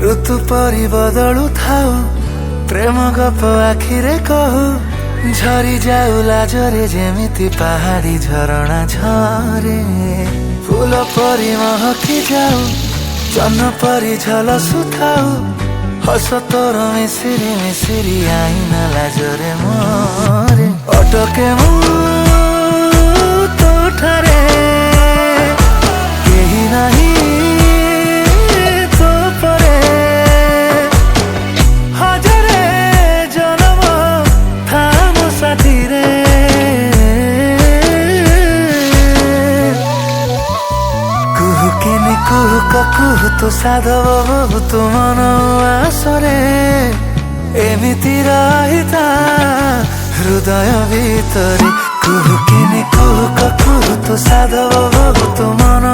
ऋतु परि बदलु थाऊ प्रेम गप आखिरे कहू झरी जाऊ लाजरे जेमिति पहाड़ी झरणा झरे फूल परि महकी जाऊ जन्न परि झलसुथाऊ हस तोर मिसिरी मिसिरी आईना लाजरे मोरे अटके मु तोठारे केही नाही तो परे हजारे जन्म थामो साथी रे कुहुकेनी कुहुक कुहु तो साधव बहुत मन आसरे एमिति रहिता हृदय भितरे कुहुकेनी कुहुक कुहु तो साधव बहुत मन